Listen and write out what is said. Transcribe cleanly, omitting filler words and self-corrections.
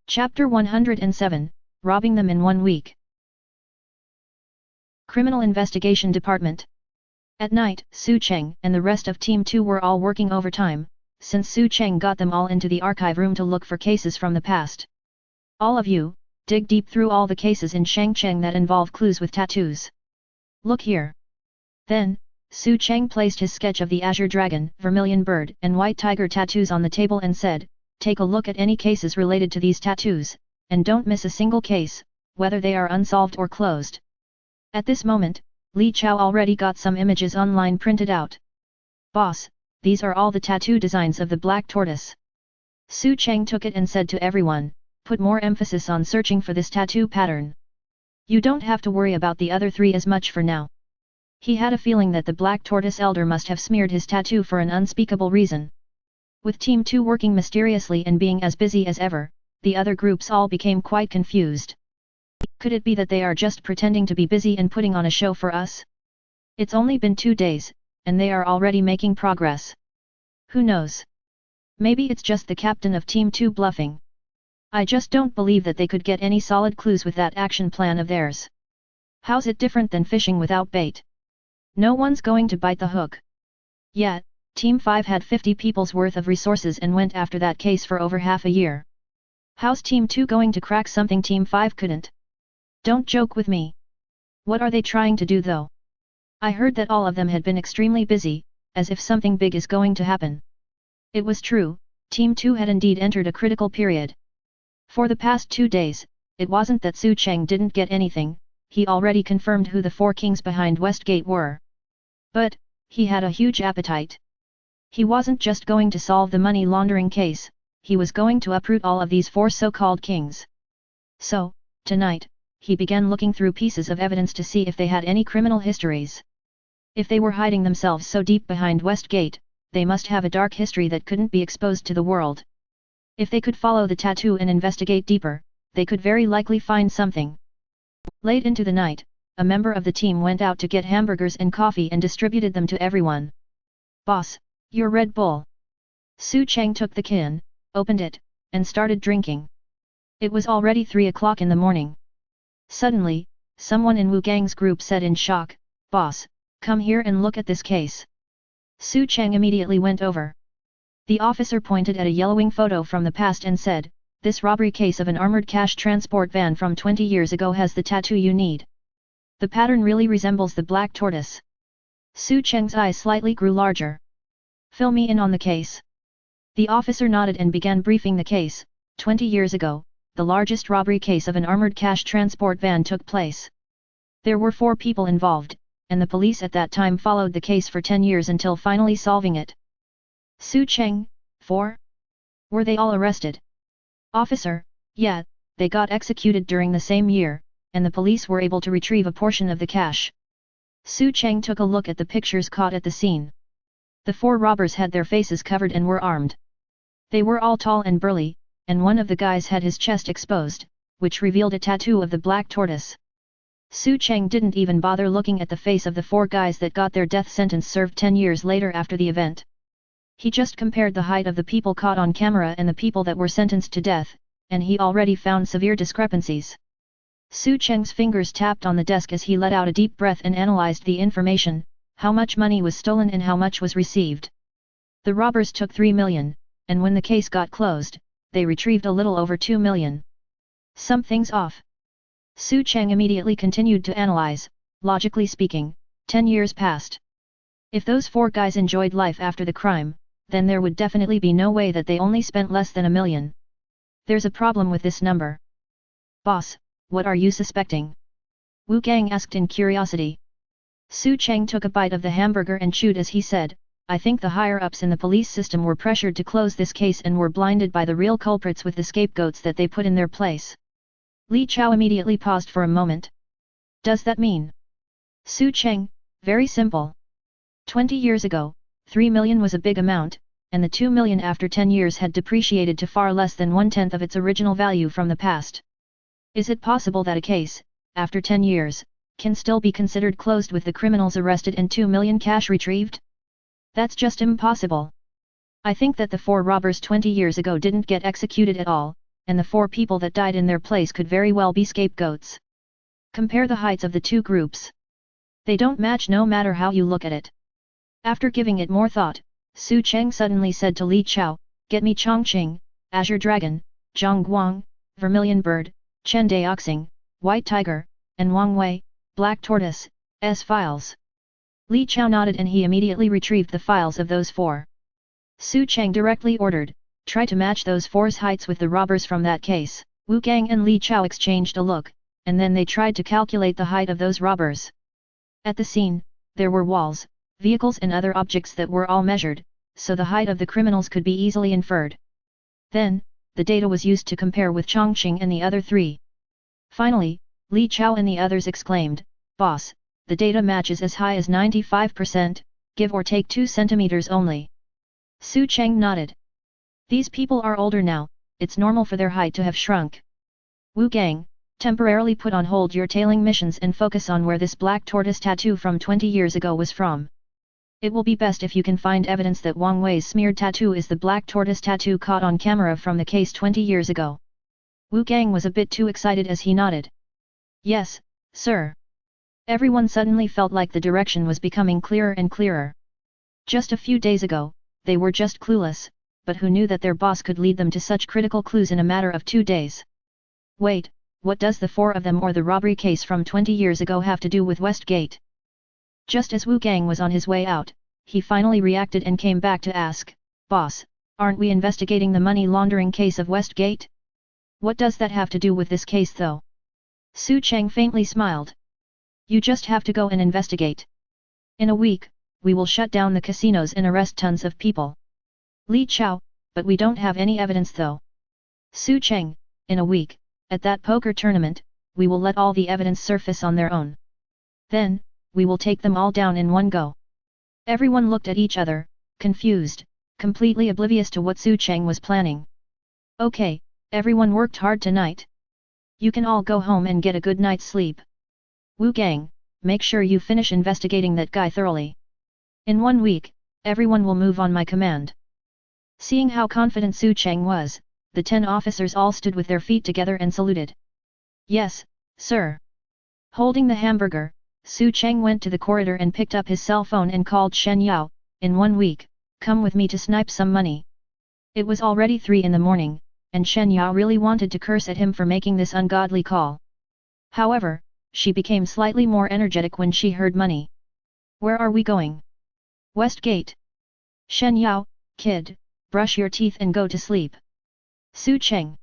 Chapter 107, Robbing them in 1 week. Criminal Investigation Department. At night, Su Cheng and the rest of Team 2 were all working overtime, since Su Cheng got them all into the archive room to look for cases from the past. All of you, dig deep through all the cases in Shangcheng that involve clues with tattoos. Look here. Then, Su Cheng placed his sketch of the azure dragon, vermilion bird and white tiger tattoos on the table and said, take a look at any cases related to these tattoos, and don't miss a single case, whether they are unsolved or closed. At this moment, Li Chao already got some images online printed out. Boss, these are all the tattoo designs of the black tortoise. Su Cheng took it and said to everyone, put more emphasis on searching for this tattoo pattern. You don't have to worry about the other 3 as much for now. He had a feeling that the black tortoise elder must have smeared his tattoo for an unspeakable reason. With Team 2 working mysteriously and being as busy as ever, the other groups all became quite confused. Could it be that they are just pretending to be busy and putting on a show for us? It's only been 2 days, and they are already making progress. Who knows? Maybe it's just the captain of Team 2 bluffing. I just don't believe that they could get any solid clues with that action plan of theirs. How's it different than fishing without bait? No one's going to bite the hook. Yet, Team 5 had 50 people's worth of resources and went after that case for over half a year. How's Team 2 going to crack something Team 5 couldn't? Don't joke with me. What are they trying to do though? I heard that all of them had been extremely busy, as if something big is going to happen. It was true, Team 2 had indeed entered a critical period. For the past 2 days, it wasn't that Su Cheng didn't get anything, he already confirmed who the 4 kings behind Westgate were. But, he had a huge appetite. He wasn't just going to solve the money laundering case, he was going to uproot all of these 4 so-called kings. So, tonight, he began looking through pieces of evidence to see if they had any criminal histories. If they were hiding themselves so deep behind Westgate, they must have a dark history that couldn't be exposed to the world. If they could follow the tattoo and investigate deeper, they could very likely find something. Late into the night, a member of the team went out to get hamburgers and coffee and distributed them to everyone. Boss, your Red Bull. Su Cheng took the can, opened it, and started drinking. It was already 3 o'clock in the morning. Suddenly, someone in Wu Gang's group said in shock, Boss, come here and look at this case. Su Cheng immediately went over. The officer pointed at a yellowing photo from the past and said, this robbery case of an armored cash transport van from 20 years ago has the tattoo you need. The pattern really resembles the black tortoise. Su Cheng's eyes slightly grew larger. Fill me in on the case. The officer nodded and began briefing the case. 20 years ago, the largest robbery case of an armored cash transport van took place. There were 4 people involved, and the police at that time followed the case for 10 years until finally solving it. Su Cheng, 4? Were they all arrested? Officer, yeah, they got executed during the same year, and the police were able to retrieve a portion of the cash. Su Cheng took a look at the pictures caught at the scene. The 4 robbers had their faces covered and were armed. They were all tall and burly, and one of the guys had his chest exposed, which revealed a tattoo of the black tortoise. Su Cheng didn't even bother looking at the face of the 4 guys that got their death sentence served 10 years later after the event. He just compared the height of the people caught on camera and the people that were sentenced to death, and he already found severe discrepancies. Su Cheng's fingers tapped on the desk as he let out a deep breath and analyzed the information, how much money was stolen and how much was received. The robbers took 3 million, and when the case got closed, they retrieved a little over 2 million. Something's off. Su Cheng immediately continued to analyze. Logically speaking, 10 years passed. If those 4 guys enjoyed life after the crime, then there would definitely be no way that they only spent less than 1 million. There's a problem with this number. Boss, what are you suspecting? Wu Gang asked in curiosity. Su Cheng took a bite of the hamburger and chewed as he said, I think the higher-ups in the police system were pressured to close this case and were blinded by the real culprits with the scapegoats that they put in their place. Li Chao immediately paused for a moment. Does that mean? Su Cheng, very simple. 20 years ago, 3 million was a big amount, and the 2 million after 10 years had depreciated to far less than 1/10 of its original value from the past. Is it possible that a case, after 10 years, can still be considered closed with the criminals arrested and 2 million cash retrieved? That's just impossible. I think that the 4 robbers 20 years ago didn't get executed at all, and the 4 people that died in their place could very well be scapegoats. Compare the heights of the 2 groups. They don't match no matter how you look at it. After giving it more thought, Su Cheng suddenly said to Li Chao, "Get me Chongqing, Azure Dragon, Zhang Guang, Vermilion Bird, Chen Daoxing, White Tiger, and Wang Wei, Black Tortoise, files." Li Chao nodded and he immediately retrieved the files of those 4. Su Cheng directly ordered, "Try to match those 4's heights with the robbers from that case." Wu Gang and Li Chao exchanged a look, and then they tried to calculate the height of those robbers. At the scene, there were walls, vehicles and other objects that were all measured, so the height of the criminals could be easily inferred. Then, the data was used to compare with Chongqing and the other 3. Finally, Li Chao and the others exclaimed, "Boss, the data matches as high as 95%, give or take 2 centimeters only." Su Cheng nodded. "These people are older now, it's normal for their height to have shrunk. Wu Gang, temporarily put on hold your tailing missions and focus on where this black tortoise tattoo from 20 years ago was from. It will be best if you can find evidence that Wang Wei's smeared tattoo is the black tortoise tattoo caught on camera from the case 20 years ago." Wu Gang was a bit too excited as he nodded. "Yes, sir." Everyone suddenly felt like the direction was becoming clearer and clearer. Just a few days ago, they were just clueless, but who knew that their boss could lead them to such critical clues in a matter of 2 days? Wait, what does the 4 of them or the robbery case from 20 years ago have to do with Westgate? Just as Wu Gang was on his way out, he finally reacted and came back to ask, "Boss, aren't we investigating the money laundering case of Westgate? What does that have to do with this case though?" Su Cheng faintly smiled. "You just have to go and investigate. In a week, we will shut down the casinos and arrest tons of people." Li Chao, "But we don't have any evidence though." Su Cheng, "In a week, at that poker tournament, we will let all the evidence surface on their own. Then, we will take them all down in one go." Everyone looked at each other, confused, completely oblivious to what Su Cheng was planning. "Okay, everyone worked hard tonight. You can all go home and get a good night's sleep. Wu Gang, make sure you finish investigating that guy thoroughly. In 1 week, everyone will move on my command." Seeing how confident Su Cheng was, the 10 officers all stood with their feet together and saluted. "Yes, sir." Holding the hamburger, Su Cheng went to the corridor and picked up his cell phone and called Shen Yao, "In 1 week, come with me to snipe some money." It was already 3 in the morning, and Shen Yao really wanted to curse at him for making this ungodly call. However, she became slightly more energetic when she heard money. "Where are we going?" "Westgate." "Shen Yao, kid, brush your teeth and go to sleep." Su Cheng.